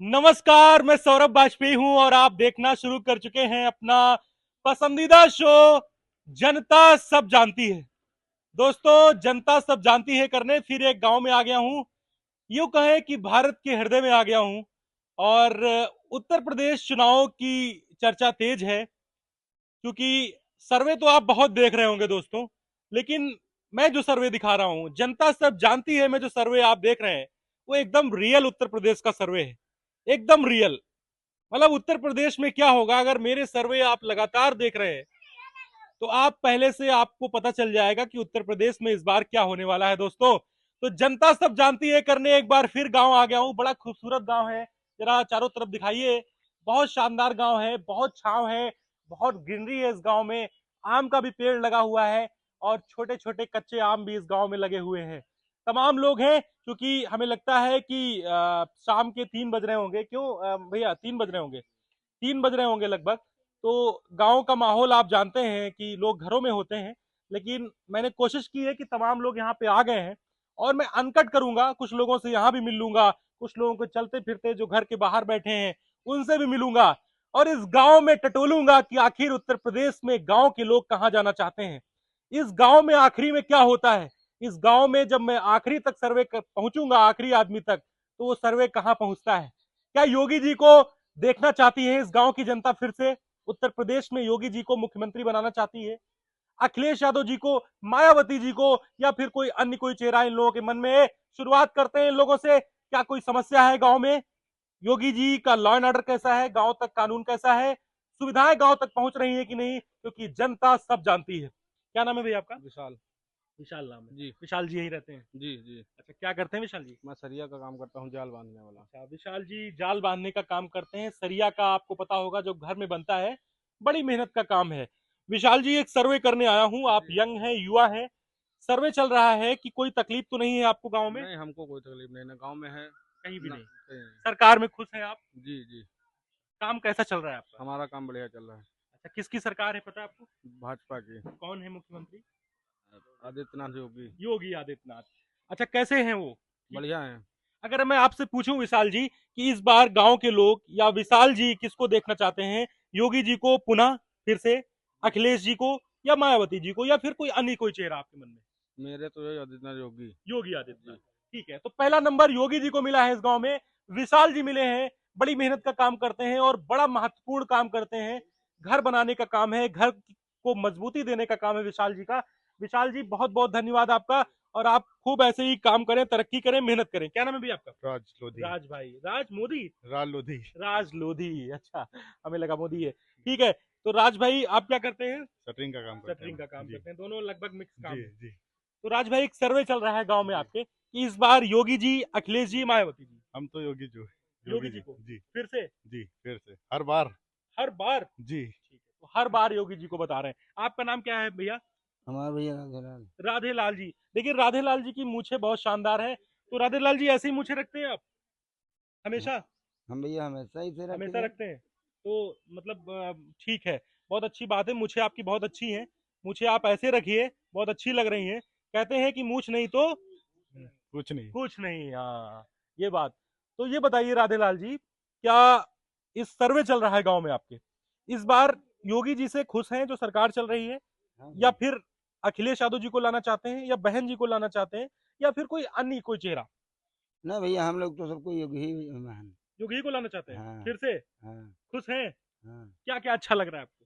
नमस्कार, मैं सौरभ वाजपेयी हूं और आप देखना शुरू कर चुके हैं अपना पसंदीदा शो जनता सब जानती है। दोस्तों, जनता सब जानती है करने फिर एक गांव में आ गया हूं। यूं कहें कि भारत के हृदय में आ गया हूं। और उत्तर प्रदेश चुनाव की चर्चा तेज है, क्योंकि सर्वे तो आप बहुत देख रहे होंगे दोस्तों। लेकिन मैं जो सर्वे दिखा रहा हूं, जनता सब जानती है, मैं जो सर्वे आप देख रहे हैं वो एकदम रियल उत्तर प्रदेश का सर्वे है। एकदम रियल। मतलब उत्तर प्रदेश में क्या होगा अगर मेरे सर्वे आप लगातार देख रहे हैं, तो आप पहले से आपको पता चल जाएगा कि उत्तर प्रदेश में इस बार क्या होने वाला है दोस्तों। तो जनता सब जानती है करने एक बार फिर गांव आ गया हूं। बड़ा खूबसूरत गांव है, जरा चारों तरफ दिखाइए। बहुत शानदार गांव है, बहुत छांव है, बहुत ग्रीनरी है इस गांव में। आम का भी पेड़ लगा हुआ है और छोटे छोटे कच्चे आम भी इस गांव में लगे हुए हैं। तमाम लोग हैं, क्योंकि हमें लगता है कि शाम के 3 बज रहे होंगे। क्यों भैया 3 बज रहे होंगे? 3 बज रहे होंगे लगभग। तो गांव का माहौल आप जानते हैं कि लोग घरों में होते हैं। लेकिन मैंने कोशिश की है कि तमाम लोग यहाँ पे आ गए हैं और मैं अनकट करूंगा। कुछ लोगों से यहाँ भी मिल लूंगा, कुछ लोगों को चलते फिरते जो घर के बाहर बैठे हैं उनसे भी मिलूंगा। और इस गांव में टटोलूंगा कि आखिर उत्तर प्रदेश में गांव के लोग कहाँ जाना चाहते हैं। इस गांव में आखिरी में क्या होता है। इस गांव में जब मैं आखिरी तक सर्वे पहुंचूंगा, आखिरी आदमी तक, तो वो सर्वे कहाँ पहुंचता है। क्या योगी जी को देखना चाहती है इस गांव की जनता फिर से? उत्तर प्रदेश में योगी जी को मुख्यमंत्री बनाना चाहती है? अखिलेश यादव जी को, मायावती जी को, या फिर कोई अन्य कोई चेहरा इन लोगों के मन में है? शुरुआत करते हैं इन लोगों से। क्या कोई समस्या है गांव में? योगी जी का लॉ एंड ऑर्डर कैसा है? गांव तक कानून कैसा है? सुविधाएं गांव तक पहुंच रही है कि नहीं? क्योंकि जनता सब जानती है। क्या नाम है भैया आपका? विशाल। विशाल नाम है। जी। विशाल जी यही रहते हैं? जी जी। अच्छा, क्या करते हैं विशाल जी? मैं सरिया का काम करता हूँ, जाल बांधने वाला। अच्छा, विशाल जी जाल बांधने का काम करते हैं। सरिया का आपको पता होगा, जो घर में बनता है। बड़ी मेहनत का काम है। विशाल जी, एक सर्वे करने आया हूँ। आप जी। यंग हैं, युवा हैं। सर्वे चल रहा है कि कोई तकलीफ तो नहीं है आपको गांव में? नहीं, हमको कोई तकलीफ नहीं, ना गांव में है कहीं भी ना नहीं? कहीं नहीं। सरकार में खुश हैं आप? जी जी। काम कैसा चल रहा है आपका? हमारा काम बढ़िया चल रहा है। अच्छा, किसकी सरकार है पता है आपको? भाजपा की। कौन है मुख्यमंत्री? आदित्यनाथ योगी। योगी आदित्यनाथ। अच्छा, कैसे हैं वो? बढ़िया है। अगर मैं आपसे पूछूं विशाल जी कि इस बार गांव के लोग या विशाल जी किसको देखना चाहते हैं? योगी जी को पुनः फिर से, अखिलेश जी को, या मायावती जी को, या फिर कोई अन्य कोई चेहरा आपके मन में? मेरे तो यही आदित्यनाथ योगी। योगी आदित्यनाथ। जी। ठीक है, तो पहला नंबर योगी जी को मिला है इस गांव में। विशाल जी मिले हैं। बड़ी मेहनत का काम करते हैं और बड़ा महत्वपूर्ण काम करते हैं। घर बनाने का काम है, घर को मजबूती देने का काम है विशाल जी का। विशाल जी, बहुत बहुत धन्यवाद आपका। और आप खूब ऐसे ही काम करें, तरक्की करें, मेहनत करें। क्या नाम है भैया आपका? राज लोधी। राज भाई, राज मोदी? राज लोधी। राज लोधी, अच्छा। हमें लगा मोदी है। ठीक है। तो राज भाई, आप क्या करते हैं? शटरिंग का काम करते शटरिंग का हैं काम जी। करते हैं। दोनों लगभग मिक्स काम जी है। जी। तो राज भाई, एक सर्वे चल रहा है गांव में जी आपके कि इस बार योगी जी, अखिलेश जी, मायावती जी? हम तो योगी जो योगी योगी जी जी। को जी फिर से? जी, फिर से हर बार। हर बार? जी। ठीक है, तो हर बार योगी जी को बता रहे हैं। आपका नाम क्या है भैया? हमारा भैया राधेलाल। राधे लाल जी। देखिए, राधे लाल जी की मूछें बहुत शानदार है। तो राधे लाल जी, ऐसे ही मूछें रखते हैं आप हमेशा? हम भैया हमेशा ही से रखे हमेशा हैं। रखते हैं? तो मतलब ठीक है। बहुत अच्छी बात है, मूछें आपकी बहुत अच्छी हैं। मूछें आप ऐसे रखिए, बहुत अच्छी लग रही हैं। कहते हैं कि मूछ नहीं तो कुछ नहीं। कुछ नहीं। हाँ, ये बात। तो ये बताइए राधे लाल जी, क्या इस सर्वे चल रहा है गांव में आपके, इस बार योगी जी से खुश हैं जो सरकार चल रही है, हाँ या भैया। फिर अखिलेश यादव जी को लाना चाहते हैं, या बहन जी को लाना चाहते हैं, या फिर कोई अन्य कोई चेहरा? ना भैया, हम लोग तो सबको योगी ही मान। योगी जी को लाना चाहते हैं हाँ फिर से? हाँ खुश हैं? हाँ। क्या क्या अच्छा लग रहा है आपको?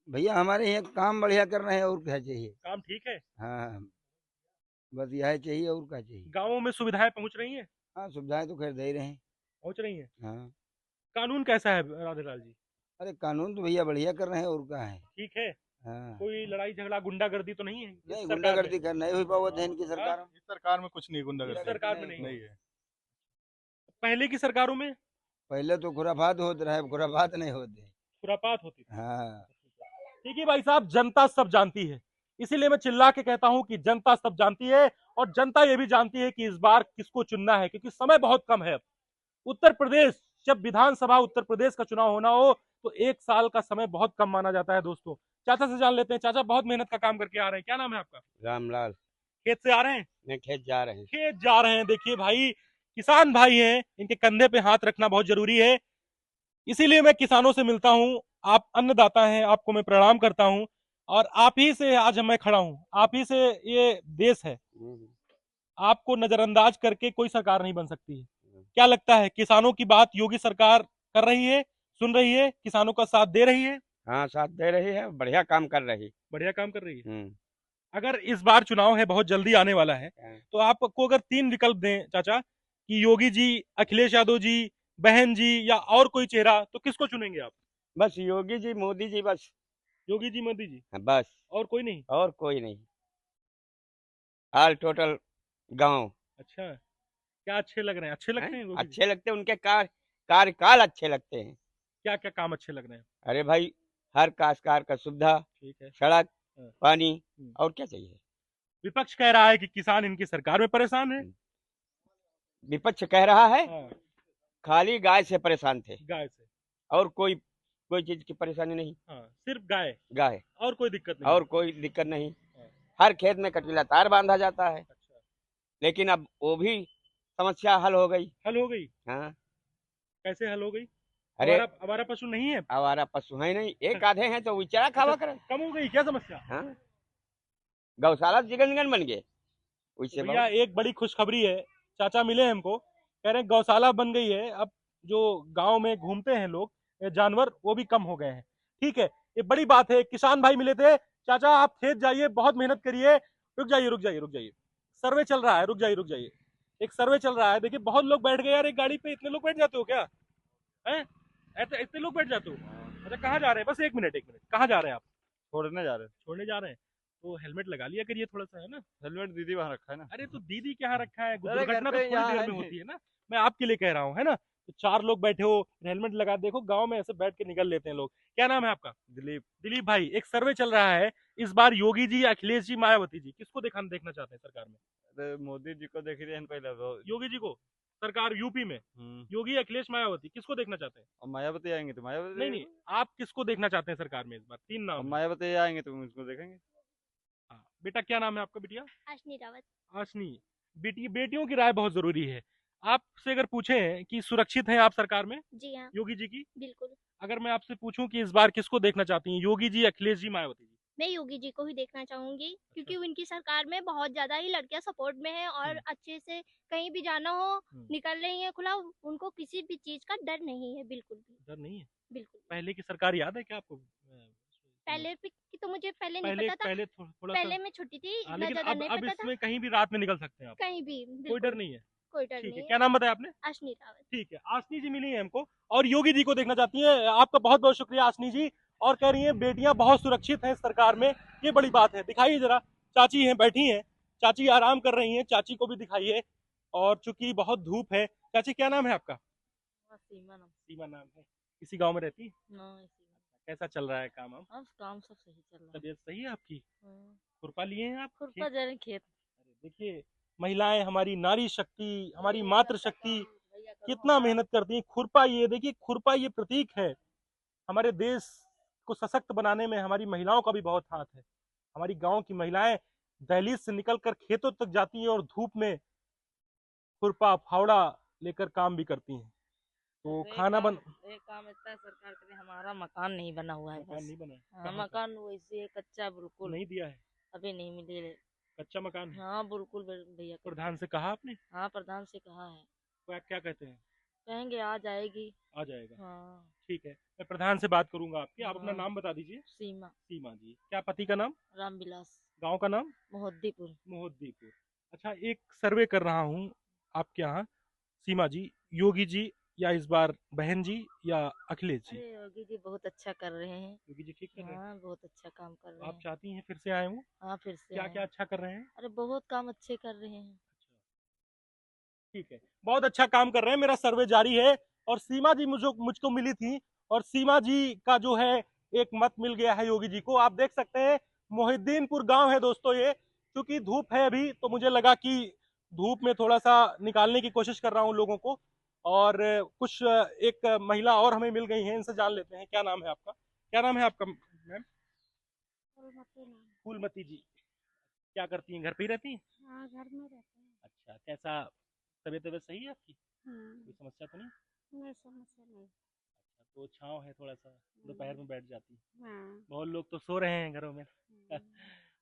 भैया हमारे यहाँ काम बढ़िया कर रहे हैं, और क्या चाहिए। काम ठीक है? हाँ, बस यह चाहिए, और क्या चाहिए। गाँवों में सुविधाएं पहुंच रही हैं? हाँ, सुविधाएं तो खैर दे ही रहे हैं। पहुंच रही हैं। हाँ। कानून कैसा है राधे लाल जी? अरे कानून तो भैया बढ़िया कर रहे हैं, और क्या है। ठीक है? हाँ। कोई लड़ाई झगड़ा गुंडागर्दी तो नहीं है इस नहीं, सरकार में? गुंडागर्दी कर नहीं हुई पावत है इनकी हाँ? सरकार में। इस सरकार में कुछ नहीं, इस गुंडागर्दी सरकार में नहीं है? नहीं है। पहले की सरकारों में पहले तो खुराफात होते रहे, अब खुराफात नहीं होते। खुरापात होती थी। हाँ। ठीक है भाई साहब, जनता सब जानती है। इसीलिए मैं चिल्ला के कहता हूं कि जनता सब जानती है। और जनता ये भी जानती है कि इस बार किसको चुनना है, क्योंकि समय बहुत कम है। उत्तर प्रदेश, जब विधानसभा उत्तर प्रदेश का चुनाव होना हो, तो 1 साल का समय बहुत कम माना जाता है दोस्तों। चाचा से जान लेते हैं। चाचा बहुत मेहनत का काम करके आ रहे हैं। क्या नाम है आपका? रामलाल। खेत से आ रहे हैं? नहीं, खेत जा रहे हैं। खेत जा रहे हैं। देखिए भाई, किसान भाई हैं, इनके कंधे पे हाथ रखना बहुत जरूरी है। इसीलिए मैं किसानों से मिलता हूँ। आप अन्नदाता हैं, आपको मैं प्रणाम करता हूँ। और आप ही से आज मैं खड़ा हूँ, आप ही से ये देश है। आपको नजरअंदाज करके कोई सरकार नहीं बन सकती है। क्या लगता है, किसानों की बात योगी सरकार कर रही है, सुन रही है, किसानों का साथ दे रही है? हाँ, साथ दे रही है, बढ़िया काम कर रही। बढ़िया काम कर रही है। हम्म। अगर इस बार चुनाव है, बहुत जल्दी आने वाला है, तो आपको अगर 3 विकल्प दें चाचा, कि योगी जी, अखिलेश यादव जी, बहन जी या और कोई चेहरा, तो किसको चुनेंगे आप? बस योगी जी, मोदी जी, बस। योगी जी, मोदी जी, हाँ, बस। और कोई नहीं? और कोई नहीं। ऑल टोटल गांव। अच्छा, क्या अच्छे लग रहे हैं? अच्छे लगते हैं योगी जी? अच्छे लगते हैं, उनके कार्यकाल अच्छे लगते हैं। क्या क्या काम अच्छे लग रहे हैं? अरे भाई, हर काश्तकार का सुविधा, ठीक है। सड़क, हाँ। पानी, हम्म। और क्या चाहिए। विपक्ष कह रहा है कि किसान इनकी सरकार में परेशान है। विपक्ष कह रहा है हाँ, खाली गाय से परेशान थे, गाय से। और कोई कोई चीज की परेशानी नहीं। हाँ, सिर्फ गाय, गाय, और कोई दिक्कत नहीं? और कोई दिक्कत नहीं। हाँ, हर खेत में कटीला तार बांधा जाता है, अच्छा, लेकिन अब वो भी समस्या हल हो गई। हल हो गई? हाँ। कैसे हल हो गई? अरे, हमारा हमारा पशु नहीं है? आवारा पशु है नहीं, एक आधे हैं तो बेचारा खावा अच्छा, करे। कम हो गई क्या समस्या? हाँ, गौशाला जिगन जिगन बन गए तो उससे भैया बहुत। एक बड़ी खुशखबरी है, चाचा मिले हमको, कह रहे हैं गौशाला बन गई है। अब जो गांव में घूमते हैं लोग, ये जानवर, वो भी कम हो गए हैं। ठीक है, ये बड़ी बात है। किसान भाई मिले थे। चाचा आप खेत जाइए, बहुत मेहनत करिए। रुक जाइए, रुक जाइए, रुक जाइए, सर्वे चल रहा है, रुक जाइए, रुक जाइए। एक सर्वे चल रहा है, देखिए बहुत लोग बैठ गए यार, एक गाड़ी पे इतने लोग बैठ जाते हो क्या? हैं, ऐसे इतने लोग बैठ जाते हो? अच्छा, कहाँ जा रहे हैं? बस एक मिनट, एक मिनट, कहाँ जा रहे हैं आप? छोड़ने जा रहे हैं। छोड़ने जा रहे हैं? तो हेलमेट लगा लिया करिए थोड़ा सा, है ना? हेलमेट दीदी वहाँ रखा है ना। अरे तो दीदी क्या रखा है, अरे घर दुर्घटना तो पे थोड़ी यहाँ देर है में नहीं। होती है ना। मैं आपके लिए कह रहा हूँ, है ना? तो 4 लोग बैठे हो, हेलमेट लगा, देखो गांव में ऐसे बैठ के निकल लेते हैं लोग। क्या नाम है आपका? दिलीप। दिलीप भाई, एक सर्वे चल रहा है, इस बार योगी जी, अखिलेश जी, मायावती जी, किसको देखना चाहते हैं सरकार में? अरे मोदी जी को देख रहे हैं पहले तो। योगी जी को सरकार यूपी में? योगी, अखिलेश, मायावती, किसको देखना चाहते हैं? और मायावती आएंगे तो मायावती। नहीं नहीं, आप किसको देखना चाहते हैं सरकार में इस बार? 3 और नाम है। मायावती आएंगे तो उसको देखेंगे। हाँ, बेटा क्या नाम है आपका? बिटिया आशनी रावत। आशनी। बेटियों की राय बहुत जरूरी है। आपसे अगर पूछें कि सुरक्षित हैं आप सरकार में जी हाँ, योगी जी की, बिल्कुल। अगर मैं आपसे पूछूं कि इस बार किसको देखना चाहती हैं, योगी जी, अखिलेश जी, मायावती जी? मैं योगी जी को ही देखना चाहूंगी, क्योंकि अच्छा। उनकी सरकार में बहुत ज्यादा ही लड़कियां सपोर्ट में है और हम्म, अच्छे से कहीं भी जाना हो हम्म, निकल रही है खुला। उनको किसी भी चीज का डर नहीं है, बिल्कुल भी। डर नहीं है? बिल्कुल। पहले की सरकार याद है क्या आपको? की तो मुझे पहले नहीं पहले पता था। पहले थोड़ा सा। पहले मैं छोटी थी, हाँ, इतना लेकिन ज्यादा अब नहीं अब पता था। इसमें कहीं भी रात में निकल सकते हैं आप? कहीं भी, कोई डर बिल्कुल। नहीं है? कोई डर ठीक है, नहीं क्या है। नाम बताया आपने? आशनी रावत। ठीक है, आशनी जी मिली है हमको, और योगी जी को देखना चाहती है। आपका बहुत बहुत शुक्रिया आशनी जी। और कह रही है बेटियां बहुत सुरक्षित हैं सरकार में, ये बड़ी बात है। दिखाइए जरा, चाची हैं, बैठी हैं, चाची आराम कर रही हैं, चाची को भी दिखाइए। और चूंकि बहुत धूप है, चाची क्या नाम है आपका? सीमा नाम। सीमा नाम है। इसी गांव में रहती है? हाँ, इसी में। कैसा चल रहा है काम? हम अब काम सब सही चल रहा है। तबीयत सही है आपकी? हाँ, खुरपा लिए हैं आप? खुरपा जा रहे हैं खेत। अरे देखिए, महिलाएं, हमारी नारी शक्ति, हमारी मातृ शक्ति भैया करो कितना हमारा। मेहनत करती हैं। खुरपा, ये देखिए, खुरपा ये प्रतीक है। हमारे देश को सशक्त बनाने में हमारी महिलाओं का भी बहुत हाथ है। हमारी गांव की महिलाएं दहलीज से निकलकर खेतों तक जाती हैं और धूप में खुरपा फावड़ा लेकर काम भी करती हैं। तो खाना बन एक काम इतना है सरकार करे, हमारा मकान नहीं बना हुआ है। मकान बस नहीं बना है? हाँ, कहाँ का? मकान वैसे है, कच्चा है बिल्कुल। नहीं दिया है? अभी नहीं मिले। कच्चा मकान है? हाँ बिल्कुल भैया। प्रधान से कहा आपने? हाँ, प्रधान से कहा है। क्या क्या कहते हैं? कहेंगे आ जाएगी। आ जाएगा। हाँ। ठीक है, मैं प्रधान से बात करूंगा आपकी। आप अपना हाँ। नाम बता दीजिए। सीमा। सीमा जी, क्या पति का नाम? रामविलास। गांव का नाम? मोहद्दीपुर। मोहद्दीपुर। अच्छा, एक सर्वे कर रहा हूँ आपके यहाँ, सीमा जी, योगी जी या इस बार बहन जी या अखिलेश जी? अरे योगी जी बहुत अच्छा कर रहे हैं। योगी जी ठीक कर रहे हैं? हाँ, बहुत अच्छा काम कर रहे आप हैं। चाहती हैं फिर से आए वो? हाँ, फिर से क्या आए। क्या अच्छा कर रहे हैं? अरे बहुत काम अच्छे कर रहे हैं। ठीक है, बहुत अच्छा काम कर रहे हैं। मेरा सर्वे जारी है। और सीमा जी मुझको मिली थी, और सीमा जी का जो है एक मत मिल गया है योगी जी को। आप देख सकते हैं, मोहिद्दीनपुर गांव है दोस्तों ये। क्योंकि धूप है अभी, तो मुझे लगा कि धूप में थोड़ा सा निकालने की कोशिश कर रहा हूँ लोगों को। और कुछ एक महिला और हमें मिल गई हैं, इनसे जान लेते हैं। क्या नाम है आपका? क्या नाम है आपका मैम? फूलमती जी। क्या करती हैं, घर पे ही रहती हैं? हाँ, घर में रहते हैं। अच्छा, कैसा तबीयत तबीयत सही है आपकी? हम्म, कोई समस्या तो नहीं? नहीं समस्या नहीं। तो छाँव है थोड़ा सा, दोपहर में बैठ जाती। हाँ। बहुत लोग तो सो रहे हैं घरों में। हम्म,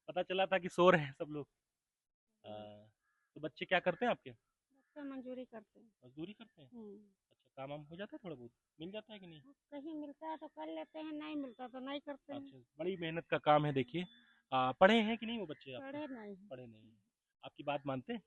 पता चला था कि सो रहे हैं सब लोग। तो बच्चे क्या करते हैं आपके? बच्चे मंजूरी करते हैं। मजदूरी करते हैं? हम्म, अच्छा, काम वाम हो जाता है थोड़ा बहुत? मिल जाता है कि नहीं? कहीं मिलता है तो कर लेते हैं, नहीं मिलता तो नहीं करते हैं। अच्छा, बड़ी मेहनत का काम है देखिए। पढ़े हैं कि नहीं वो बच्चे आपके? पढ़े नहीं। पढ़े नहीं हैं। आपकी बात मानते हैं?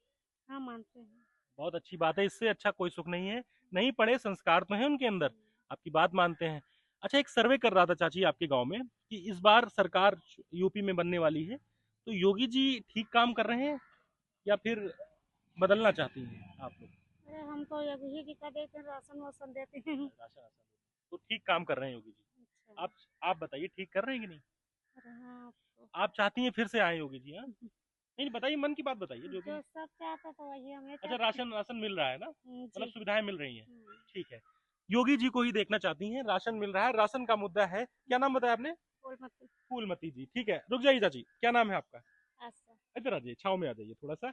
हाँ मानते हैं। बहुत अच्छी बात है, इससे अच्छा कोई सुख नहीं है। नहीं पढ़े, संस्कार तो हैं उनके अंदर, आपकी बात मानते हैं। अच्छा, एक सर्वे कर रहा था चाची आपके गांव में कि इस बार सरकार यूपी में बनने वाली है, तो योगी जी ठीक काम कर रहे हैं या फिर बदलना चाहती हैं आप लोग? अरे हम तो यही की कर देते हैं, राशन वाशन देते हैं। राशन वाशन तो ठीक काम कर रहे हैं योगी जी। अच्छा। आप बताइए, ठीक कर रहे हैं कि नहीं? अरे हाँ तो आप चाहती हैं फिर से आए योगी जी? हाँ, नहीं बताइए, मन की बात बताइए जो भी। जो सब चाहता तो वही हमें अच्छा, राशन राशन मिल रहा है ना, मतलब जी। सुविधाएं मिल रही हैं। हम्म, ठीक है, योगी जी को ही देखना चाहती हैं, राशन मिल रहा है, राशन का मुद्दा है। क्या नाम बताया आपने? फूलमती। फूलमती जी, ठीक है, रुक जाइए चाची, क्या नाम है आपका? अच्छा। इधर आ जाइए, छाव में आ जाइए थोड़ा सा।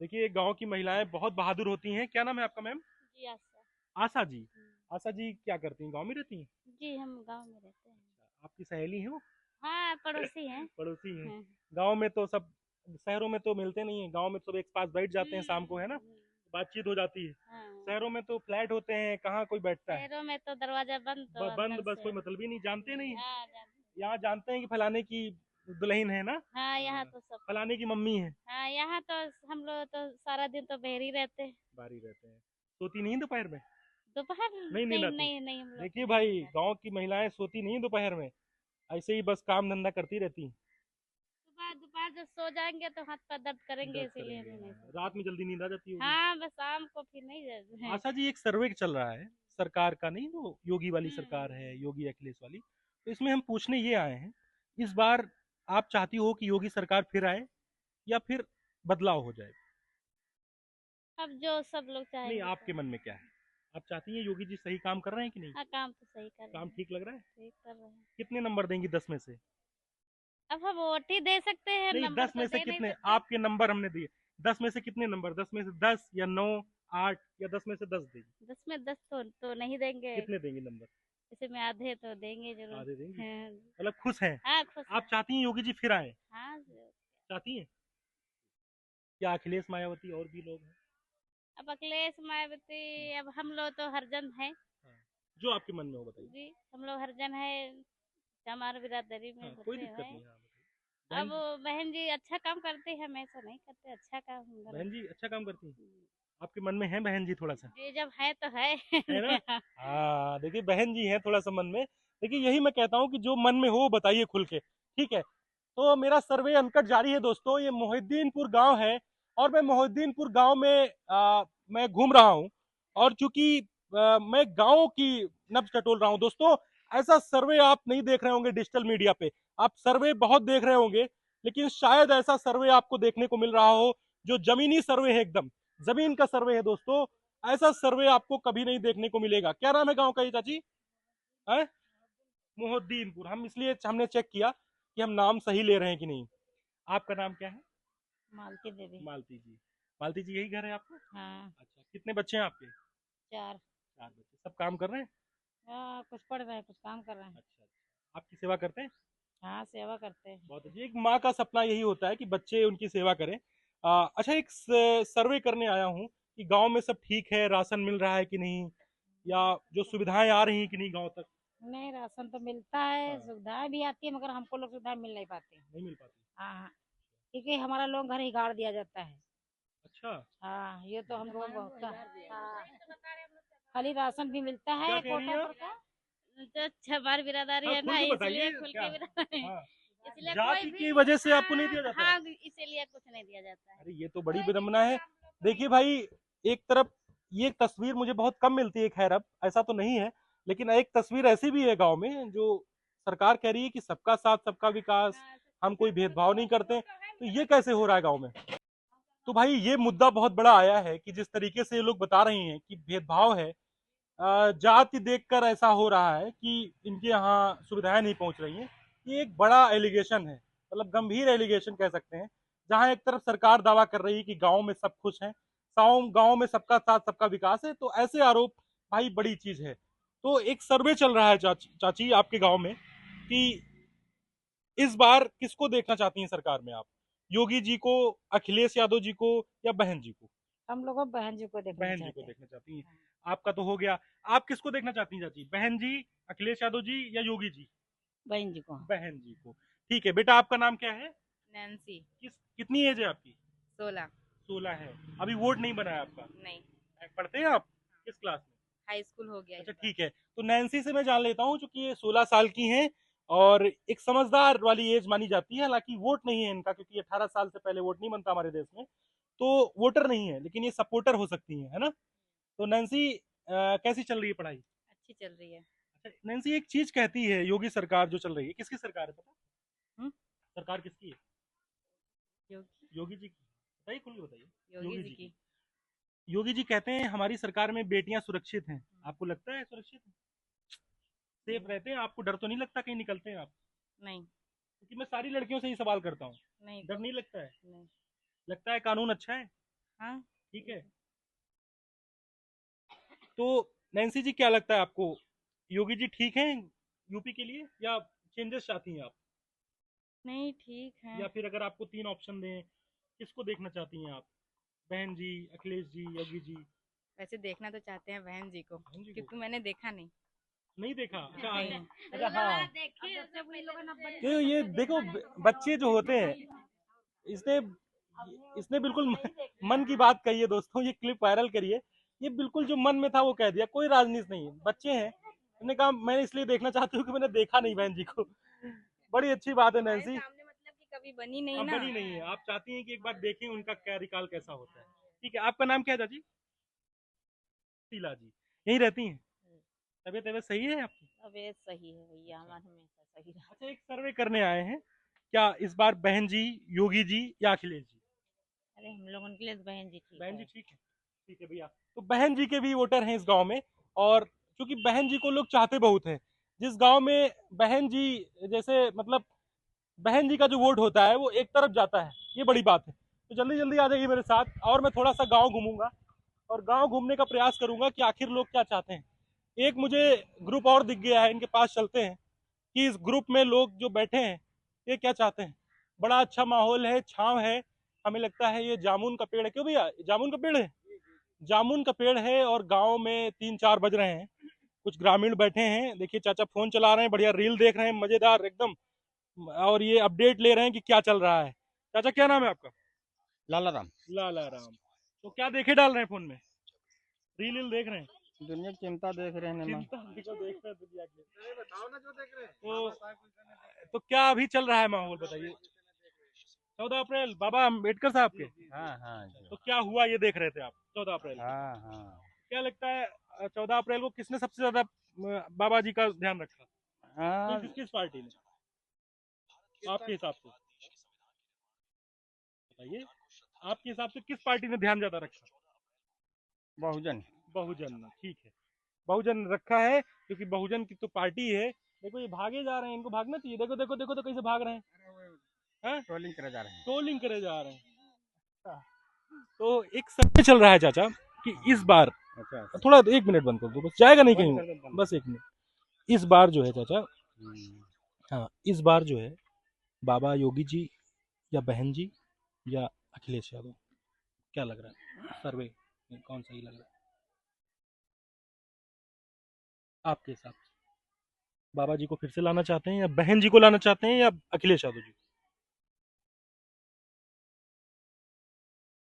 देखिए, गांव की महिलाएं बहुत बहादुर होती हैं। क्या नाम है आपका मैम? जी अच्छा। आशा जी। आशा जी क्या करती हैं, गांव में रहती हैं? जी हम गांव में रहते हैं। आपकी सहेली है वो? हाँ पड़ोसी हैं। पड़ोसी हैं। हाँ। गांव में तो सब, शहरों में तो मिलते नहीं है, गांव में सब एक पास बैठ जाते हैं शाम को, है ना, बातचीत हो जाती है। हाँ। शहरों में तो फ्लैट होते हैं, कहाँ कोई बैठता है। शहरों में तो दरवाजा बंद तो बंद, अंदर बस से। कोई मतलब ही नहीं, जानते नहीं। हाँ जानते। यहाँ जानते हैं कि फलाने की दुल्हन है ना, हाँ यहाँ तो सब। फलाने की मम्मी है। हाँ यहाँ तो हम लोग तो सारा दिन तो बहर ही रहते हैं। बारी रहते हैं। सोती नहीं दोपहर में? दोपहर नहीं, नींद नहीं आती? नहीं नहीं हम लोग देखिए को भाई, नहीं आता। गांव की महिलाएं सोती नहीं दोपहर में, ऐसे ही बस काम धंधा करती रहती हैं। सुबह दोपहर जब सो जाएंगे तो हाथ पैर दर्द करेंगे, दर्द इसीलिए करेंगे, हम नहीं हाँ। सोते। रात में जल्दी नींद आ जाती होगी। हाँ बस शाम को फिर नहीं जाते हैं। आशा जी, एक सर्वे चल रहा है सरकार का, नहीं वो योगी वाली सरकार है, हम्म। योगी अखिलेश वाली, तो इसमें हम पूछने ये आए हैं, इस बार आप चाहती हो कि योगी सरकार फिर आए या फिर बदलाव हो जाए? अब जो सब लोग नहीं, चाहेंगे आपके मन में क्या है? आप चाहती हैं योगी जी सही काम कर रहे हैं कि नहीं? हाँ काम तो सही कर रहे काम हैं। ठीक लग रहा है? ठीक कर रहे हैं। कितने नंबर देंगी 10 में से? अब हम वोट ही दे सकते हैं, नहीं, नंबर 10 तो में से दे नहीं कितने सकते। आपके नंबर हमने दिए? 10 में से कितने नंबर? 10 में से 10 या 9, 8 या 10 में से 10 देगी? 10 में 10 तो नहीं देंगे। कितने देंगी नंबर? इसमें आधे तो देंगे जरूर। आधे देंगी? हाँ। मतलब खुश हैं हाँ खुश आप? हैं। चाहती हैं योगी जी फिर आए? हाँ चाहती हैं? क्या अखिलेश, मायावती और भी लोग हैं? अब अखिलेश मायावती, अब हम लोग तो हरजन है हाँ, जो आपके मन में हो बताइए। जी। हम लोग हरजन है, हमारे बिरादरी में हाँ, कोई होते दिक्कत हैं। नहीं, हाँ बताइए। अब बहन जी अच्छा काम करते हैं, हम ऐसा नहीं करते, अच्छा काम हम गलत। बहन जी अच्छा काम करती हैं? आपके मन में है बहन जी थोड़ा सा? जी जब है तो है। है ना? हाँ, देखिए बहन जी है थोड़ा सा मन में। देखिए, यही मैं कहता हूँ कि जो मन में हो बताइए खुल के, ठीक है? तो मेरा सर्वे अनकट जारी है दोस्तों, ये मोहिद्दीनपुर गांव है और मैं मोहिद्दीनपुर गांव में मैं घूम रहा हूँ, और चूंकि मैं गांव की नब्ज टटोल रहा हूँ दोस्तों। ऐसा सर्वे आप नहीं देख रहे होंगे डिजिटल मीडिया पे, आप सर्वे बहुत देख रहे होंगे, लेकिन शायद ऐसा सर्वे आपको देखने को मिल रहा हो जो जमीनी सर्वे है, एकदम जमीन का सर्वे है दोस्तों। ऐसा सर्वे आपको कभी नहीं देखने को मिलेगा। क्या नाम है गांव का ये चाची? है मोहिद्दीनपुर। हम इसलिए हमने चेक किया कि हम नाम सही ले रहे हैं कि नहीं। आपका नाम क्या है? मालती देवी। मालती जी। मालती जी, यही घर है आपका? हाँ अच्छा, कितने बच्चे हैं आपके? 4। 4 बच्चे, सब काम कर रहे हैं? हाँ कुछ पढ़ रहे हैं कुछ काम कर रहे हैं। अच्छा अच्छा, आपकी सेवा करते हैं? हाँ सेवा करते हैं। बहुत अच्छी। एक माँ का सपना यही होता है कि बच्चे उनकी सेवा करें। अच्छा, एक सर्वे करने आया हूँ कि गांव में सब ठीक है, राशन मिल रहा है कि नहीं, या जो सुविधाएं आ रही हैं कि नहीं गांव तक? नहीं राशन तो मिलता है, हाँ। सुविधाएं भी आती है, मगर हमको लोग सुविधा मिल नहीं पाती। नहीं मिल पाती? हाँ हाँ, क्योंकि हमारा लोग घर ही गाड़ दिया जाता है। अच्छा, हाँ ये तो हम लोग बहुत हाँ, खाली राशन भी मिलता क्या है कह रही हैं कोटा आप? पर का। तो हमारी बिरादरी हाँ, है खुल ना, के बताइए इसलिए खुल क्या? के बिरादरी। हाँ, इसलिए जाति कोई की भी वजह से आपको नहीं दिया जाता? हाँ इसीलिए कुछ नहीं दिया जाता है। अरे ये तो बड़ी विडम्बना है। देखिए भाई, एक तरफ ये तस्वीर मुझे बहुत कम मिलती है, खैर अब ऐसा तो नहीं है, लेकिन एक तस्वीर ऐसी भी है गांव में जो सरकार कह रही है कि सबका साथ सबका विकास, हम कोई भेदभाव नहीं करते, तो ये कैसे हो रहा है गांव में? तो भाई, ये मुद्दा बहुत बड़ा आया है कि जिस तरीके से ये लोग बता रहे हैं कि भेदभाव है, जाति देखकर ऐसा हो रहा है कि इनके यहाँ सुविधाएं नहीं पहुंच रही हैं, ये एक बड़ा एलिगेशन है, मतलब गंभीर एलिगेशन कह सकते हैं। जहां एक तरफ सरकार दावा कर रही है कि गांव में सब खुश हैं, गांव में सबका साथ सबका विकास है, तो ऐसे आरोप भाई बड़ी चीज है। तो एक सर्वे चल रहा है चाची आपके गांव में कि इस बार किसको देखना चाहती हैं सरकार में आप, योगी जी को, अखिलेश यादव जी को, या बहन जी को? हम लोग बहन जी को देखना बहन जी को चाहते हैं। देखना चाहती हैं। आपका तो हो गया, आप किसको देखना चाहती हैं चाची, बहन जी, अखिलेश यादव जी या योगी जी? बहन जी को। बहन जी को। ठीक है बेटा, आपका नाम क्या है? नैन्सी। कितनी एज है आपकी? 16। 16 है। अभी वोट नहीं बना है आपका? नहीं, पढ़ते हैं आप किस क्लास में? हाई स्कूल हो गया। अच्छा ठीक है, तो नैन्सी से मैं जान लेता हूँ, चूंकि ये 16 साल की हैं और एक समझदार वाली एज मानी जाती है। हालांकि वोट नहीं है इनका, क्योंकि 18 साल से पहले वोट नहीं बनता हमारे देश में, तो वोटर नहीं है, लेकिन ये सपोर्टर हो सकती हैं, है ना? तो नैन्सी कैसी चल रही है पढ़ाई? अच्छी चल रही है। अच्छा नैन्सी, एक चीज कहती है योगी सरकार जो चल रही है, किसकी सरकार है पता? हम्म? सरकार किसकी है? योगी योगी जी की। बताइए, खुल के बताइए। योगी जी की। योगी जी कहते हैं हमारी सरकार में बेटियां सुरक्षित हैं। आपको लगता है सुरक्षित हैं? सेफ रहते हैं? आपको डर तो नहीं लगता कहीं निकलते हैं आप? नहीं, क्योंकि मैं सारी लड़कियों से ही सवाल करता हूँ। नहीं, डर नहीं लगता है? नहीं। लगता है कानून अच्छा है? हाँ, ठीक है। तो नैन्सी जी, क्या लगता है आपको, योगी जी ठीक हैं यूपी के लिए, या चेंजेस चाहती हैं आप? नहीं, ठीक है। या फिर अगर आपको 3 ऑप्शन दें, किसको देखना चाहती हैं आप, बहन जी, अखिलेश जी, योगी जी? वैसे देखना तो चाहते हैं बहन जी को, बहन जी को क्योंकि मैंने देखा नहीं। नहीं देखा? अच्छा नहीं। अच्छा हाँ, तो ये देखो बच्चे जो होते हैं, इसने इसने बिल्कुल मन की बात कही है दोस्तों, ये क्लिप वायरल करिए। ये बिल्कुल जो मन में था वो कह दिया, कोई राजनीति नहीं है, बच्चे हैं। मैंने कहा मैं इसलिए देखना चाहती हूँ कि मैंने देखा नहीं बहन जी को। बड़ी अच्छी बात है हमारे नैन्सी। सामने मतलब कि कभी बनी नहीं हाँ, ना। बनी नहीं है, आप चाहती हैं कि एक बार देखें उनका क्या रिकॉल कैसा होता है। ठीक है, आपका नाम क्या है चाची? शीला जी। यहीं रहती हैं? तबीयत तबीयत सही है आपकी? तबीयत सही है भैया, हमारा हमेशा सही रहा। अच्छा, एक सर्वे करने आए हैं, क्या इस बार बहन जी, योगी जी या अखिलेश जी? अरे हम लोगों के लिए तो बहन जी ठीक बहन जी है। ठीक है। ठीक है भैया, तो बहन जी के भी वोटर हैं इस गांव में, और क्योंकि बहन जी को लोग चाहते बहुत हैं। जिस गांव में बहन जी, जैसे मतलब बहन जी का जो वोट होता है वो एक तरफ जाता है, ये बड़ी बात है। तो जल्दी जल्दी आ जाइए मेरे साथ, और मैं थोड़ा सा गांव घूमूंगा और गांव घूमने का प्रयास करूंगा कि आखिर लोग क्या चाहते हैं। एक मुझे ग्रुप और दिख गया है, इनके पास चलते हैं कि इस ग्रुप में लोग जो बैठे हैं ये क्या चाहते हैं। बड़ा अच्छा माहौल है, छांव है, हमें लगता है ये जामुन का पेड़ है। क्यों भैया, जामुन का पेड़ है? जामुन का पेड़ है, और गांव में 3-4 बज रहे हैं, कुछ ग्रामीण बैठे हैं। देखिए चाचा फोन चला रहे हैं, बढ़िया रील देख रहे हैं, मजेदार एकदम, और ये अपडेट ले रहे हैं कि क्या चल रहा है। चाचा क्या नाम है आपका? लाला राम। लाला राम। तो क्या देखे डाल रहे हैं फोन में, रील देख रहे हैं? दुनिया की चिंता देख रहे हैं चिंता को देख रहे हैं दुनिया की। तो क्या अभी चल रहा है माहौल, बताइए। 14 अप्रैल बाबा अम्बेडकर साहब के, हाँ हाँ तो क्या हुआ ये देख रहे थे आप 14 अप्रैल? हाँ हाँ क्या लगता है 14 अप्रैल को किसने सबसे ज्यादा बाबा जी का ध्यान रखा? हाँ। किस पार्टी ने आपके हिसाब से? बताइए, आपके हिसाब से किस पार्टी ने ध्यान ज्यादा रखा? बहुजन। बहुजन ने। ठीक है, बहुजन ने रखा है, क्योंकि बहुजन की तो पार्टी है। देखो ये भागे जा रहे हैं, इनको भागना चाहिए। देखो देखो देखो तो कैसे भाग रहे हैं, ट्रोलिंग करे जा रहे हैं। ट्रोलिंग करे जा रहे हैं। तो एक सर्वे चल रहा है चाचा कि इस बार, अच्छा थोड़ा 1 मिनट बंद कर दो बस, जाएगा नहीं कहीं, बस 1 मिनट। इस बार जो है चाचा, हाँ इस बार जो है बाबा योगी जी या बहन जी या अखिलेश यादव, क्या लग रहा है सर्वे में कौन सही लग रहा है आपके हिसाब से? बाबा जी को फिर से लाना चाहते हैं, या बहन जी को लाना चाहते हैं, या अखिलेश यादव जी?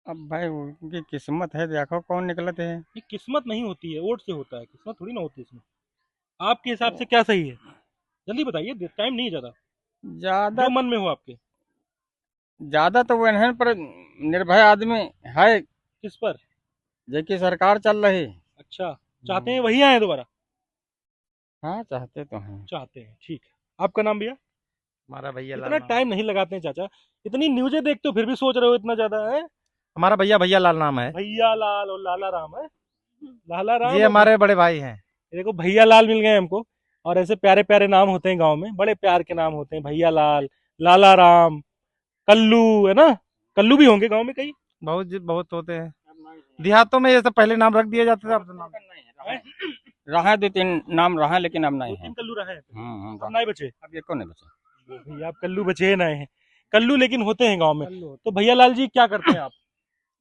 अब भाई उनकी किस्मत है, देखो कौन निकलते हैं। ये किस्मत नहीं होती है, वोट से होता है, किस्मत थोड़ी ना होती है इसमें। आपके हिसाब से क्या सही है, जल्दी बताइए, टाइम नहीं है ज्यादा, ज्यादा जो मन में हो आपके। ज्यादा तो वो है, पर निर्भय आदमी है किस पर? जेकी सरकार चल रही। अच्छा, चाहते हैं वही आए दोबारा? हाँ चाहते तो हैं। चाहते हैं, ठीक है। आपका नाम भैया? हमारा भैया इतना लाल टाइम नहीं लगाते हैं चाचा, इतनी न्यूज़ें देखते हो फिर भी सोच रहे हो इतना ज्यादा है। हमारा भैया लाल नाम है भैया लाल और लाला राम है, लाला राम जी, और हमारे बड़े भाई हैं। देखो भैया लाल मिल गए हमको, और ऐसे प्यारे प्यारे नाम होते हैं गांव में, बड़े प्यार के नाम होते हैं, भैया लाल, लाला राम, कल्लू, है ना? कल्लू भी होंगे गांव में कई। बहुत होते हैं। देहातों में ये सब पहले नाम रख दिए जाते थे, अब तो नाम रहा है 2-3 नाम रहा है, लेकिन अब नहीं है। 2-3 कल्लू रहे हैं, अब रहा। नहीं बचे। अब एको नहीं बचे। भैया आप कल्लू बचे ही नहीं हैं, कल्लू लेकिन होते हैं गांव में। तो भैया लाल जी क्या करते हैं आप?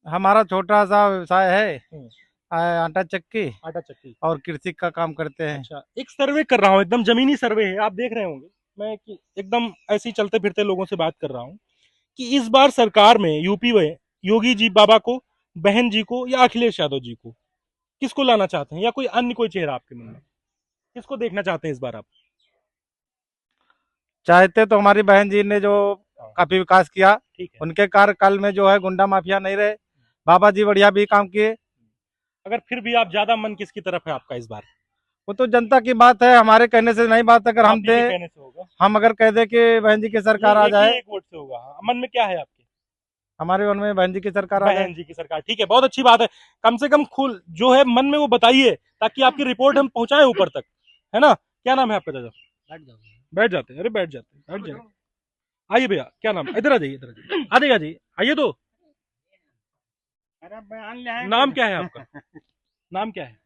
हमारा छोटा सा व्यवसाय है, हम्म। आटा चक्की आटा चक्की। और कृषि का काम करते हैं। अच्छा, एक सर्वे कर रहा हूँ, एकदम जमीनी सर्वे है, आप देख रहे होंगे। मैं कि एकदम ऐसे ही चलते फिरते लोगों से बात कर रहा हूँ कि इस बार सरकार में यूपी में योगी जी बाबा को, बहन जी को या अखिलेश यादव जी को, किसको लाना चाहते हैं, या कोई अन्य कोई चेहरा आपके मन में, किसको देखना चाहते हैं इस बार आप? चाहते तो हमारी बहन जी ने जो काफी विकास किया, ठीक है, उनके कार्यकाल में जो है गुंडा माफिया नहीं रहे, बाबा जी बढ़िया भी काम किए। अगर फिर भी आप ज्यादा मन किसकी तरफ है आपका इस बार? वो तो जनता की बात है, हमारे कहने से नहीं बात। अगर आप हम ही के दे, कहने से होगा, हम अगर कह दे कि बहन जी की सरकार आ एक जाए, ही एक वोट से होगा। हाँ, मन में क्या है आपके? हमारे मन में बहन जी की सरकार आ जाए। बहन जी की सरकार, ठीक है, बहुत अच्छी बात है। कम से कम खुल जो है मन में वो बताइए, ताकि आपकी रिपोर्ट हम पहुंचाएं ऊपर तक, है ना? क्या नाम है आपका चाचा? बैठ जाते हैं, अरे बैठ जाते हैं, बैठ जाए। आइए भैया, क्या नाम? इधर आ जाइए, इधर आ जाइए, आ जाइए, आ जाइए, आइए। तो नाम क्या है आपका? नाम क्या है?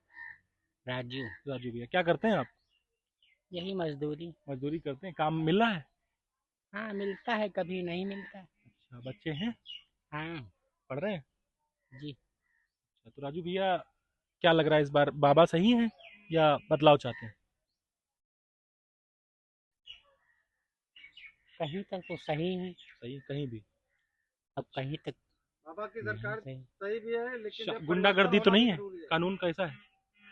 राजू। राजू भैया, क्या करते हैं आप? यही मजदूरी। मजदूरी करते हैं, काम मिल रहा है? हाँ मिलता है, कभी नहीं मिलता। अच्छा, बच्चे हैं? हाँ पढ़ रहे हैं? जी। अच्छा, तो राजू भैया क्या लग रहा है इस बार बाबा सही है या बदलाव चाहते हैं? कहीं तक तो सही है, सही कहीं भी? अब कहीं तक बाबा की नहीं सरकार सही। सही भी है, लेकिन जब गुंडागर्दी तो नहीं है? कानून कैसा है?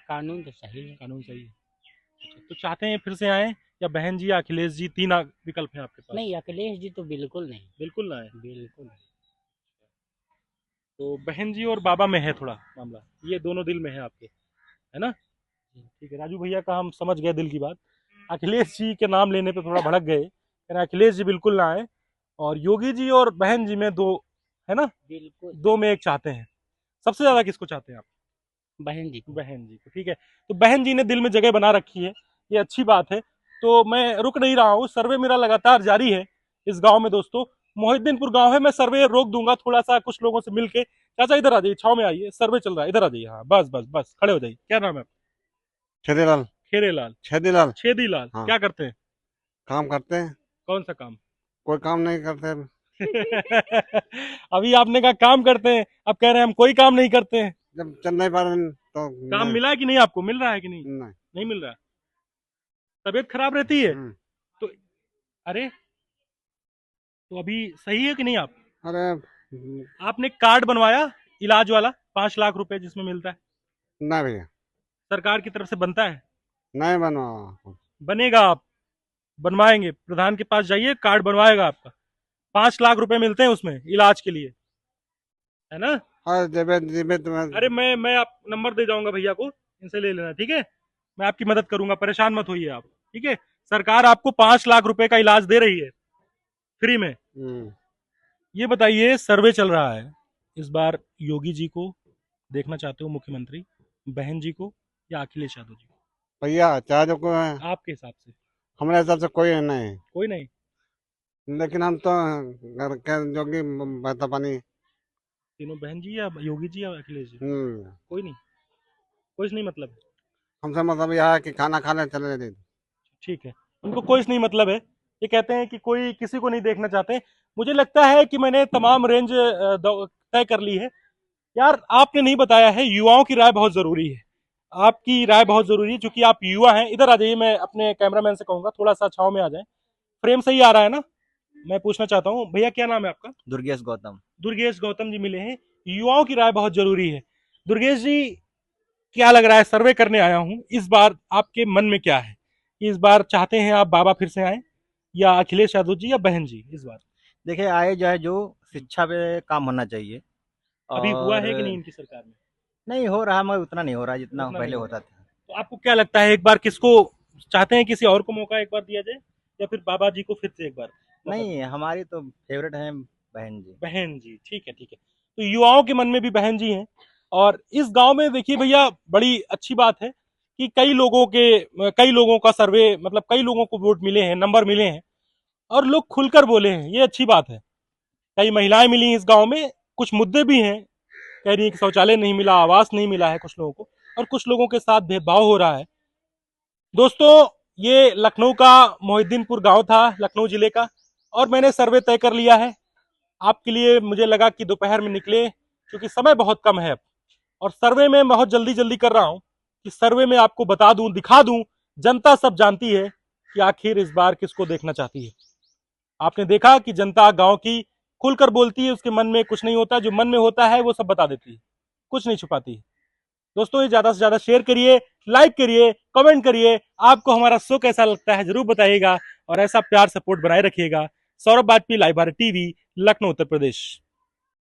कानून तो सही है। कानून सही है। अच्छा, तो चाहते हैं फिर से आए, या बहन जी या अखिलेश जी, तीन विकल्प हैं आपके पास? नहीं, अखिलेश जी तो बिल्कुल नहीं। बिल्कुल ना है। बिल्कुल नहीं। तो बहन जी और बाबा में है थोड़ा मामला, ये दोनों दिल में है आपके, है ना? ठीक है, राजू भैया का हम समझ गए दिल की बात। अखिलेश जी के नाम लेने पे थोड़ा भड़क गए, यानी अखिलेश जी बिल्कुल ना आए, और योगी जी और बहन जी में दो, है ना? बिल्कुल। दो में एक चाहते हैं। सबसे ज्यादा किसको चाहते हैं आप? बहन जी को। बहन जी को, ठीक है। तो बहन जी ने दिल में जगह बना रखी है, ये अच्छी बात है। तो मैं रुक नहीं रहा हूँ, सर्वे मेरा लगातार जारी है इस गांव में। दोस्तों, मोहिद्दीनपुर गांव है, मैं सर्वे रोक दूंगा थोड़ा सा, कुछ लोगों से मिलके। चाचा इधर आ जाइए, छाव में आइए, सर्वे चल रहा है, इधर आ जाइए। हाँ बस बस बस, खड़े हो जाइए। क्या नाम है आपका? छेदीलाल। खेरेलाल, छेदीलाल छेदीलाल। हाँ। क्या करते हैं? काम करते हैं, कौन सा काम? कोई काम नहीं करते। अभी आपने कहा काम करते हैं, अब कह रहे हैं हम कोई काम नहीं करते हैं। जब चल नहीं पा रहे तो काम मिला है कि नहीं आपको? मिल रहा है कि नहीं? नहीं। नहीं मिल रहा है, तबीयत खराब रहती है। हम्म। तो अरे, तो अभी सही है कि नहीं आप? अरे आपने कार्ड बनवाया इलाज वाला, 5 लाख रुपए जिसमें मिलता है, ना भैया, सरकार की तरफ से बनता है? नहीं बना। बनेगा, आप बनवाएंगे, प्रधान के पास जाइए, कार्ड बनवाएगा आपका। 5 लाख रुपए मिलते हैं उसमें इलाज के लिए, है ना? अरे जेबे जेबे तुम्हें। अरे मैं आप नंबर दे जाऊंगा भैया को, इनसे ले लेना, ठीक है? मैं आपकी मदद करूंगा, परेशान मत होइए आप, ठीक है? सरकार आपको 5 लाख रुपए का इलाज दे रही है, फ्री में। ये बताइए, सर्वे चल रहा है, इस बार योगी जी को देखना चाहते हो मुख्यमंत्री, बहन जी को या अखिलेश यादव जी को? भैया चाहे जो कोई है, आपके हिसाब से? हमारे हिसाब से कोई नहीं, कोई नहीं? लेकिन हम तो घर के जोगी बहता पानी। तीनों, बहन जी या योगी जी या अखिलेश जी? कोई नहीं? कोई नहीं मतलब है? हमसे मतलब यह है कि खाना खा ले चले जाते। ठीक है, उनको कोई नहीं मतलब है, ये कहते हैं कि कोई किसी को नहीं देखना चाहते। मुझे लगता है कि मैंने तमाम रेंज तय कर ली है। यार आपने नहीं बताया है, युवाओं की राय बहुत जरूरी है, आपकी राय बहुत जरूरी है, क्योंकि आप युवा हैं। इधर आ जाइए, मैं अपने कैमरामैन से कहूंगा थोड़ा सा छाव में आ जाए, फ्रेम सही आ रहा है ना? मैं पूछना चाहता हूँ भैया, क्या नाम है आपका? दुर्गेश गौतम। दुर्गेश गौतम जी मिले हैं। युवाओं की राय बहुत जरूरी है। दुर्गेश जी, क्या लग रहा है? सर्वे करने आया हूं, इस बार आपके मन में क्या है? इस बार चाहते हैं आप बाबा फिर से आए, या अखिलेश यादव जी या बहन जी इस बार? देखिए, आए जो है, जो शिक्षा पे काम होना चाहिए। अभी हुआ है और कि नहीं इनकी सरकार में? नहीं हो रहा, मगर उतना नहीं हो रहा जितना उतना पहले नहीं हो होता था। तो आपको क्या लगता है, एक बार किसको चाहते हैं? किसी और को मौका एक बार दिया जाए, या फिर बाबा जी को फिर से एक बार मौका नहीं, दिया? हमारी तो फेवरेट है बहन जी। बहन जी, ठीक है, ठीक है। तो युवाओं के मन में भी बहन जी हैं। और इस गांव में देखिए भैया, बड़ी अच्छी बात है कि कई लोगों का सर्वे, मतलब कई लोगों को वोट मिले हैं, नंबर मिले हैं, और लोग खुलकर बोले हैं, ये अच्छी बात है। कई महिलाएं मिली इस गांव में, कुछ मुद्दे भी हैं, कह रही है कि शौचालय नहीं मिला, आवास नहीं मिला है कुछ लोगों को, और कुछ लोगों के साथ भेदभाव हो रहा है। दोस्तों, ये लखनऊ का मोहिद्दीनपुर गांव था, लखनऊ जिले का, और मैंने सर्वे तय कर लिया है आपके लिए। मुझे लगा कि दोपहर में निकले, क्योंकि समय बहुत कम है अब, और सर्वे में बहुत जल्दी जल्दी कर रहा हूं कि सर्वे में आपको बता दूं, दिखा दूं, जनता सब जानती है कि आखिर इस बार किसको देखना चाहती है। आपने देखा कि जनता गांव की खुलकर बोलती है, उसके मन में कुछ नहीं होता, जो मन में होता है वो सब बता देती है, कुछ नहीं छुपाती है। दोस्तों, ये ज्यादा से ज्यादा शेयर करिए, लाइक करिए, कमेंट करिए। आपको हमारा शो कैसा लगता है जरूर बताइएगा, और ऐसा प्यार सपोर्ट बनाए रखिएगा। Saurabh Vajpayee, live Bharat TV, Lucknow, Uttar Pradesh.